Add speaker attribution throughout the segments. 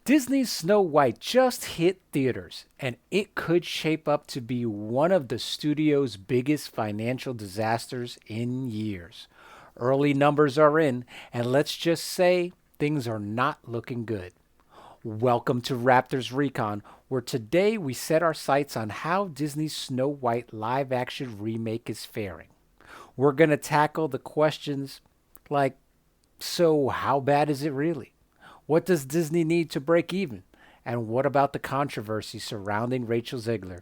Speaker 1: Disney's Snow White just hit theaters, and it could shape up to be one of the studio's biggest financial disasters in years. Early numbers are in, and let's just say things are not looking good. Welcome to Raptor's Recon, where today we set our sights on how Disney's Snow White live action remake is faring. We're going to tackle the questions like, so how bad is it really? What does Disney need to break even? And what about the controversy surrounding Rachel Zegler?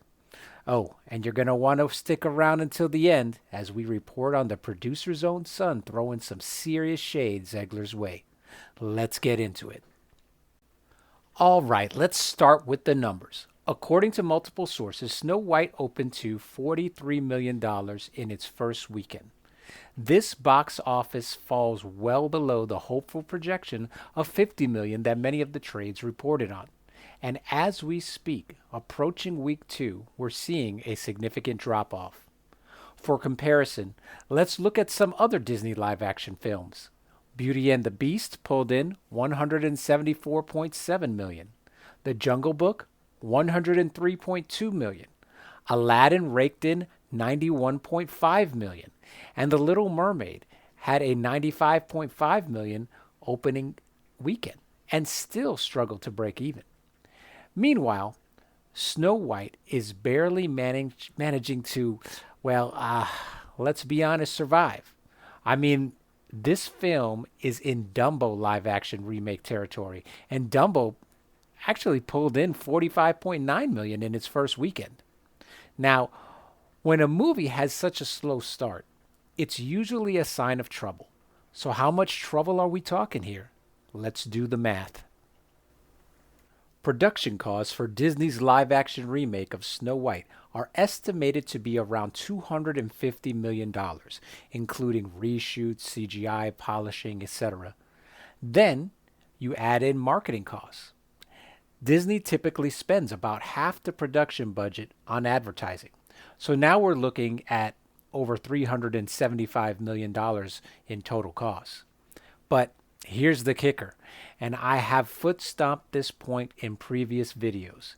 Speaker 1: Oh, and you're going to want to stick around until the end as we report on the producer's own son throwing some serious shade Zegler's way. Let's get into it. All right, let's start with the numbers. According to multiple sources, Snow White opened to $43 million in its first weekend. This box office falls well below the hopeful projection of 50 million that many of the trades reported on. And as we speak, approaching week 2, we're seeing a significant drop off. For comparison, let's look at some other Disney live action films. Beauty and the Beast pulled in 174.7 million. The Jungle Book 103.2 million. Aladdin raked in 91.5 million, and The Little Mermaid had a 95.5 million opening weekend and still struggled to break even. Meanwhile, Snow White is barely managing to, let's be honest, survive. I mean, this film is in Dumbo live action remake territory, and Dumbo actually pulled in 45.9 million in its first weekend. Now, when a movie has such a slow start, it's usually a sign of trouble. So how much trouble are we talking here? Let's do the math. Production costs for Disney's live-action remake of Snow White are estimated to be around $250 million, including reshoots, CGI, polishing, etc. Then you add in marketing costs. Disney typically spends about half the production budget on advertising. So now we're looking at over $375 million in total costs. But here's the kicker, and I have foot stomped this point in previous videos.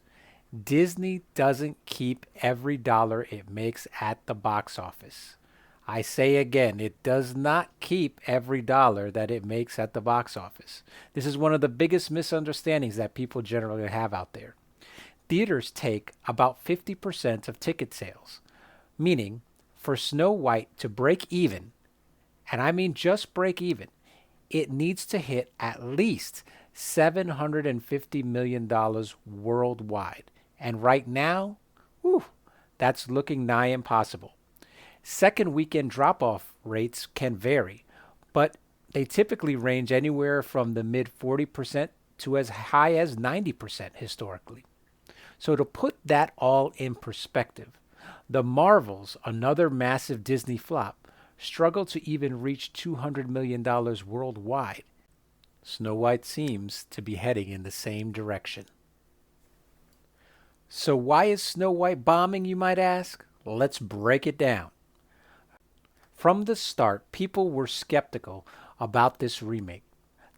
Speaker 1: Disney doesn't keep every dollar it makes at the box office. I say again, it does not keep every dollar that it makes at the box office. This is one of the biggest misunderstandings that people generally have out there. Theaters take about 50% of ticket sales, meaning for Snow White to break even, and I mean just break even, it needs to hit at least $750 million worldwide. And right now, that's looking nigh impossible. Second weekend drop-off rates can vary, but they typically range anywhere from the mid 40% to as high as 90% historically. So to put that all in perspective, The Marvels, another massive Disney flop, struggled to even reach $200 million worldwide. Snow White seems to be heading in the same direction. So why is Snow White bombing, you might ask? Let's break it down. From the start, people were skeptical about this remake.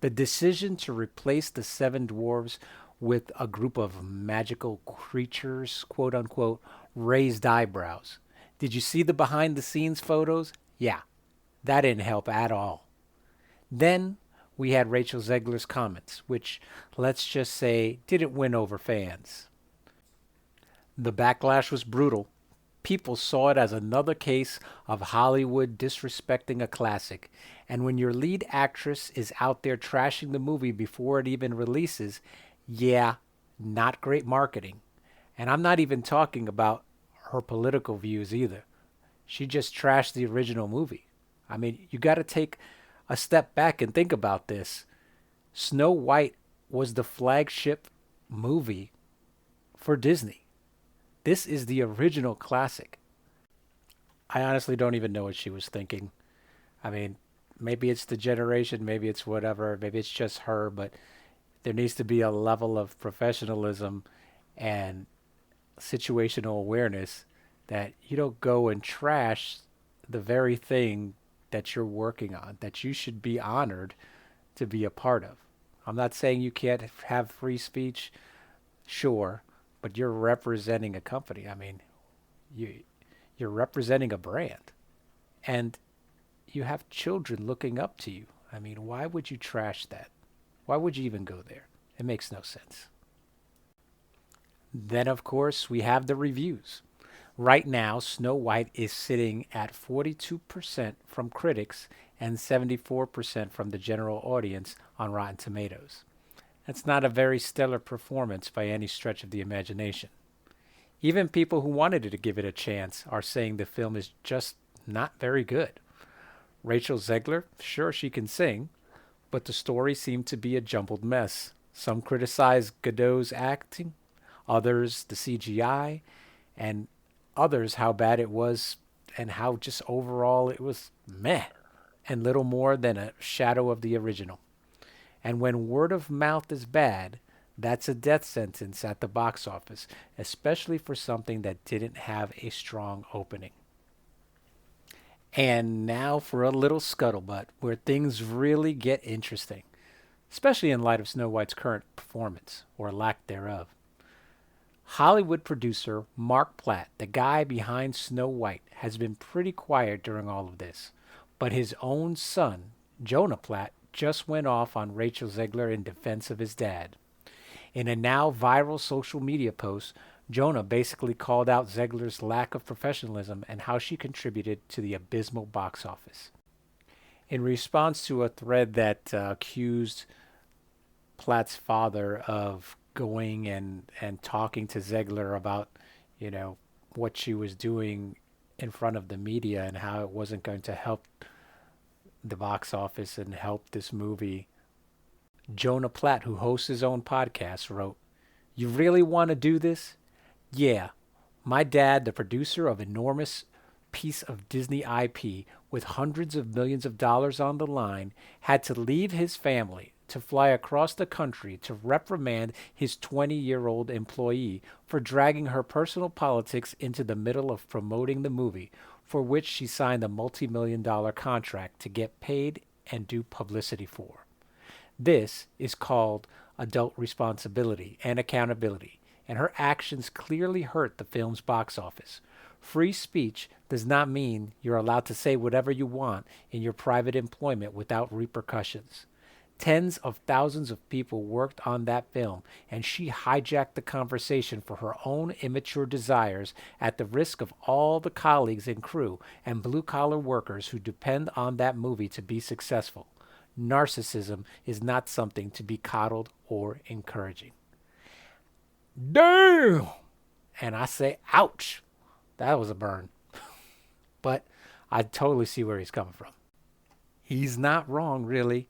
Speaker 1: The decision to replace the seven dwarves with a group of magical creatures, quote unquote, raised eyebrows. Did you see the behind the scenes photos? Yeah, that didn't help at all. Then we had Rachel Zegler's comments, which, let's just say, didn't win over fans. The backlash was brutal. People saw it as another case of Hollywood disrespecting a classic. And when your lead actress is out there trashing the movie before it even releases, yeah, not great marketing. And I'm not even talking about her political views either. She just trashed the original movie. I mean, you got to take a step back and think about this. Snow White was the flagship movie for Disney. This is the original classic. I honestly don't even know what she was thinking. I mean, maybe it's the generation, maybe it's whatever, maybe it's just her, but there needs to be a level of professionalism and situational awareness that you don't go and trash the very thing that you're working on, that you should be honored to be a part of. I'm not saying you can't have free speech, sure, but you're representing a company. I mean, you you're representing a brand, and you have children looking up to you. I mean, why would you trash that? Why would you even go there? It makes no sense. Then, of course, we have the reviews. Right now, Snow White is sitting at 42% from critics and 74% from the general audience on Rotten Tomatoes. That's not a very stellar performance by any stretch of the imagination. Even people who wanted to give it a chance are saying the film is just not very good. Rachel Zegler, sure, she can sing, but the story seemed to be a jumbled mess. Some criticized Godot's acting, others the CGI, and others how bad it was and how just overall it was meh and little more than a shadow of the original. And when word of mouth is bad, that's a death sentence at the box office, especially for something that didn't have a strong opening. And now for a little scuttlebutt where things really get interesting, especially in light of Snow White's current performance, or lack thereof. Hollywood producer Mark Platt, the guy behind Snow White, has been pretty quiet during all of this, but his own son, Jonah Platt, just went off on Rachel Zegler in defense of his dad. In a now viral social media post, Jonah basically called out Zegler's lack of professionalism and how she contributed to the abysmal box office. In response to a thread that accused Platt's father of going and talking to Zegler about, you know, what she was doing in front of the media and how it wasn't going to help the box office and help this movie. Jonah Platt, who hosts his own podcast, wrote, "You really want to do this? Yeah. My dad, the producer of enormous piece of Disney IP with hundreds of millions of dollars on the line, had to leave his family to fly across the country to reprimand his 20-year-old employee for dragging her personal politics into the middle of promoting the movie, for which she signed a multi-million-dollar contract to get paid and do publicity for. This is called adult responsibility and accountability, and her actions clearly hurt the film's box office. Free speech does not mean you're allowed to say whatever you want in your private employment without repercussions. Tens of thousands of people worked on that film, and she hijacked the conversation for her own immature desires at the risk of all the colleagues and crew and blue-collar workers who depend on that movie to be successful. Narcissism is not something to be coddled or encouraging." Damn! And I say, ouch. That was a burn. But I totally see where he's coming from. He's not wrong, really.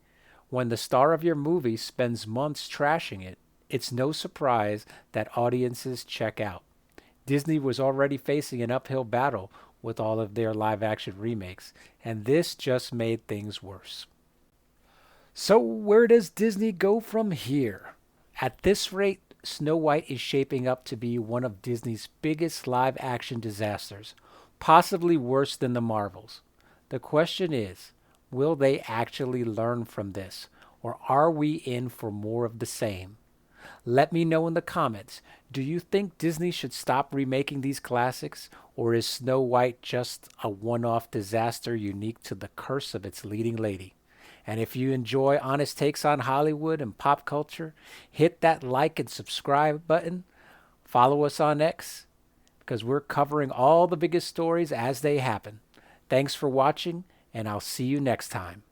Speaker 1: When the star of your movie spends months trashing it, it's no surprise that audiences check out. Disney was already facing an uphill battle with all of their live action remakes, and this just made things worse. So, where does Disney go from here? At this rate, Snow White is shaping up to be one of Disney's biggest live action disasters, possibly worse than the Marvels. The question is, will they actually learn from this, or are we in for more of the same? Let me know in the comments. Do you think Disney should stop remaking these classics, or is Snow White just a one-off disaster unique to the curse of its leading lady? And if you enjoy honest takes on Hollywood and pop culture, hit that like and subscribe button. Follow us on X, because we're covering all the biggest stories as they happen. Thanks for watching, and I'll see you next time.